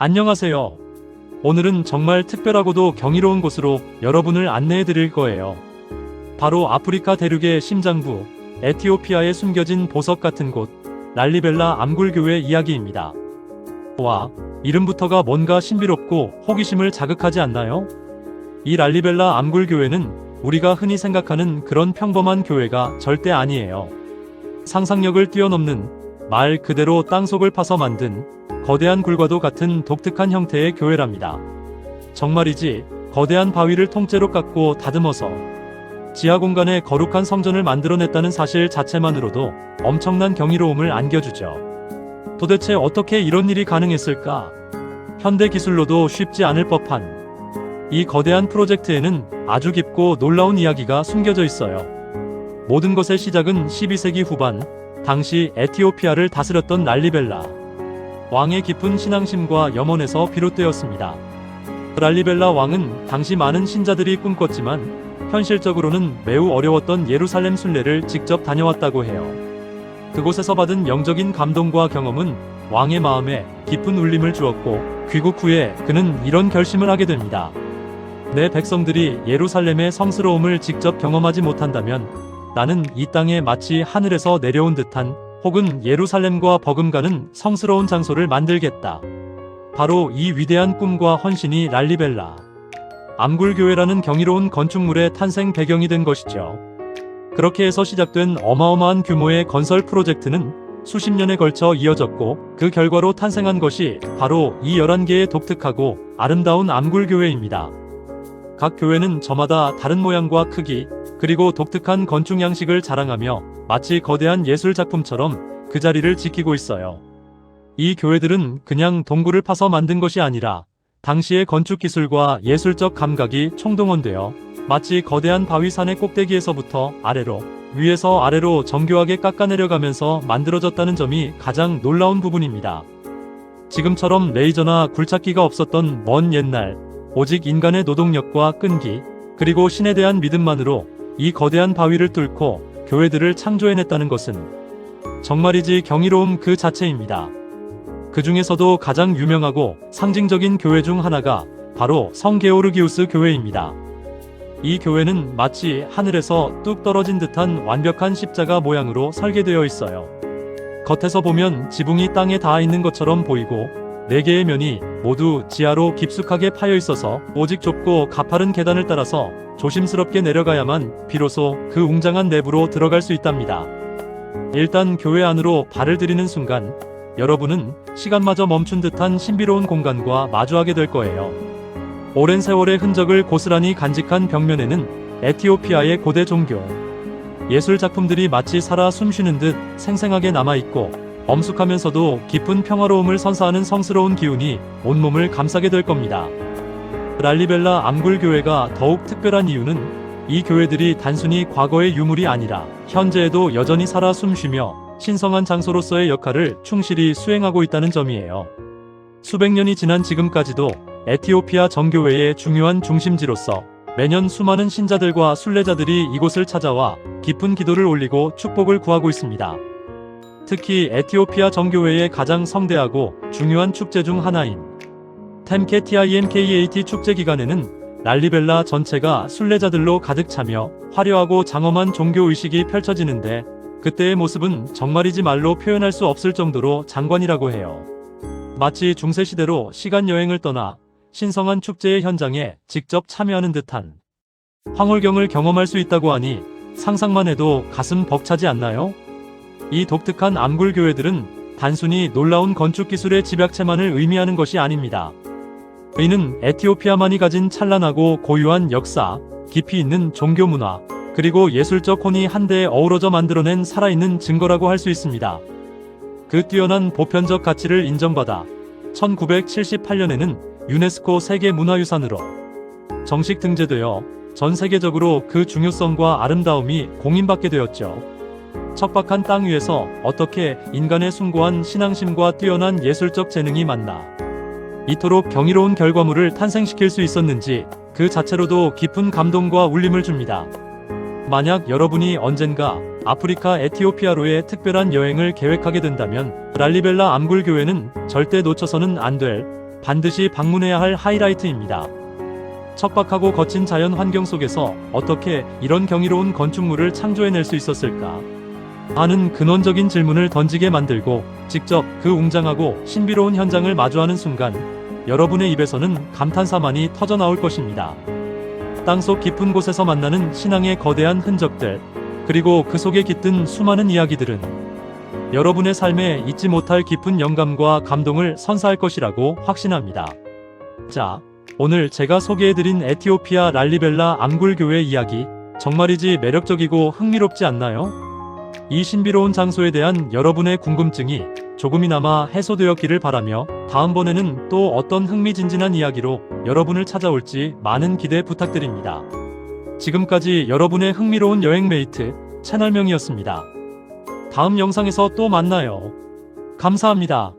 안녕하세요. 오늘은 정말 특별하고도 경이로운 곳으로 여러분을 안내해 드릴 거예요. 바로 아프리카 대륙의 심장부, 에티오피아에 숨겨진 보석 같은 곳, 랄리벨라 암굴교회 이야기입니다. 와, 이름부터가 뭔가 신비롭고 호기심을 자극하지 않나요? 이 랄리벨라 암굴교회는 우리가 흔히 생각하는 그런 평범한 교회가 절대 아니에요. 상상력을 뛰어넘는 말 그대로 땅속을 파서 만든 거대한 굴과도 같은 독특한 형태의 교회랍니다. 정말이지 거대한 바위를 통째로 깎고 다듬어서 지하 공간에 거룩한 성전을 만들어냈다는 사실 자체만으로도 엄청난 경이로움을 안겨주죠. 도대체 어떻게 이런 일이 가능했을까? 현대 기술로도 쉽지 않을 법한 이 거대한 프로젝트에는 아주 깊고 놀라운 이야기가 숨겨져 있어요. 모든 것의 시작은 12세기 후반, 당시 에티오피아를 다스렸던 랄리벨라 왕의 깊은 신앙심과 염원에서 비롯되었습니다. 랄리벨라 왕은 당시 많은 신자들이 꿈꿨지만 현실적으로는 매우 어려웠던 예루살렘 순례를 직접 다녀왔다고 해요. 그곳에서 받은 영적인 감동과 경험은 왕의 마음에 깊은 울림을 주었고 귀국 후에 그는 이런 결심을 하게 됩니다. 내 백성들이 예루살렘의 성스러움을 직접 경험하지 못한다면 나는 이 땅에 마치 하늘에서 내려온 듯한 혹은 예루살렘과 버금가는 성스러운 장소를 만들겠다. 바로 이 위대한 꿈과 헌신이 랄리벨라 암굴교회라는 경이로운 건축물의 탄생 배경이 된 것이죠. 그렇게 해서 시작된 어마어마한 규모의 건설 프로젝트는 수십 년에 걸쳐 이어졌고 그 결과로 탄생한 것이 바로 이 11개의 독특하고 아름다운 암굴교회입니다. 각 교회는 저마다 다른 모양과 크기, 그리고 독특한 건축 양식을 자랑하며 마치 거대한 예술 작품처럼 그 자리를 지키고 있어요. 이 교회들은 그냥 동굴을 파서 만든 것이 아니라 당시의 건축 기술과 예술적 감각이 총동원되어 마치 거대한 바위산의 꼭대기에서부터 아래로, 위에서 아래로 정교하게 깎아내려가면서 만들어졌다는 점이 가장 놀라운 부분입니다. 지금처럼 레이저나 굴착기가 없었던 먼 옛날, 오직 인간의 노동력과 끈기, 그리고 신에 대한 믿음만으로 이 거대한 바위를 뚫고 교회들을 창조해냈다는 것은 정말이지 경이로움 그 자체입니다. 그 중에서도 가장 유명하고 상징적인 교회 중 하나가 바로 성 게오르기우스 교회입니다. 이 교회는 마치 하늘에서 뚝 떨어진 듯한 완벽한 십자가 모양으로 설계되어 있어요. 겉에서 보면 지붕이 땅에 닿아 있는 것처럼 보이고 4개의 면이 모두 지하로 깊숙하게 파여 있어서 오직 좁고 가파른 계단을 따라서 조심스럽게 내려가야만 비로소 그 웅장한 내부로 들어갈 수 있답니다. 일단 교회 안으로 발을 들이는 순간 여러분은 시간마저 멈춘 듯한 신비로운 공간과 마주하게 될 거예요. 오랜 세월의 흔적을 고스란히 간직한 벽면에는 에티오피아의 고대 종교, 예술 작품들이 마치 살아 숨쉬는 듯 생생하게 남아있고 엄숙하면서도 깊은 평화로움을 선사하는 성스러운 기운이 온몸을 감싸게 될 겁니다. 랄리벨라 암굴교회가 더욱 특별한 이유는 이 교회들이 단순히 과거의 유물이 아니라 현재에도 여전히 살아 숨쉬며 신성한 장소로서의 역할을 충실히 수행하고 있다는 점이에요. 수백 년이 지난 지금까지도 에티오피아 정교회의 중요한 중심지로서 매년 수많은 신자들과 순례자들이 이곳을 찾아와 깊은 기도를 올리고 축복을 구하고 있습니다. 특히 에티오피아 정교회의 가장 성대하고 중요한 축제 중 하나인 템케티아이엠케이에이티 축제 기간에는 랄리벨라 전체가 순례자들로 가득 차며 화려하고 장엄한 종교의식이 펼쳐지는데 그때의 모습은 정말이지 말로 표현할 수 없을 정도로 장관이라고 해요. 마치 중세시대로 시간여행을 떠나 신성한 축제의 현장에 직접 참여하는 듯한 황홀경을 경험할 수 있다고 하니 상상만 해도 가슴 벅차지 않나요? 이 독특한 암굴교회들은 단순히 놀라운 건축기술의 집약체만을 의미하는 것이 아닙니다. 이는 에티오피아만이 가진 찬란하고 고유한 역사, 깊이 있는 종교 문화, 그리고 예술적 혼이 한데에 어우러져 만들어낸 살아있는 증거라고 할 수 있습니다. 그 뛰어난 보편적 가치를 인정받아 1978년에는 유네스코 세계문화유산으로 정식 등재되어 전 세계적으로 그 중요성과 아름다움이 공인받게 되었죠. 척박한 땅 위에서 어떻게 인간의 숭고한 신앙심과 뛰어난 예술적 재능이 만나 이토록 경이로운 결과물을 탄생시킬 수 있었는지 그 자체로도 깊은 감동과 울림을 줍니다. 만약 여러분이 언젠가 아프리카 에티오피아로의 특별한 여행을 계획하게 된다면 랄리벨라 암굴교회는 절대 놓쳐서는 안 될 반드시 방문해야 할 하이라이트입니다. 척박하고 거친 자연 환경 속에서 어떻게 이런 경이로운 건축물을 창조해낼 수 있었을까 하는 근원적인 질문을 던지게 만들고, 직접 그 웅장하고 신비로운 현장을 마주하는 순간 여러분의 입에서는 감탄사만이 터져나올 것입니다. 땅속 깊은 곳에서 만나는 신앙의 거대한 흔적들, 그리고 그 속에 깃든 수많은 이야기들은 여러분의 삶에 잊지 못할 깊은 영감과 감동을 선사할 것이라고 확신합니다. 자, 오늘 제가 소개해드린 에티오피아 랄리벨라 앙굴교회 이야기, 정말이지 매력적이고 흥미롭지 않나요? 이 신비로운 장소에 대한 여러분의 궁금증이 조금이나마 해소되었기를 바라며, 다음번에는 또 어떤 흥미진진한 이야기로 여러분을 찾아올지 많은 기대 부탁드립니다. 지금까지 여러분의 흥미로운 여행메이트 채널명이었습니다. 다음 영상에서 또 만나요. 감사합니다.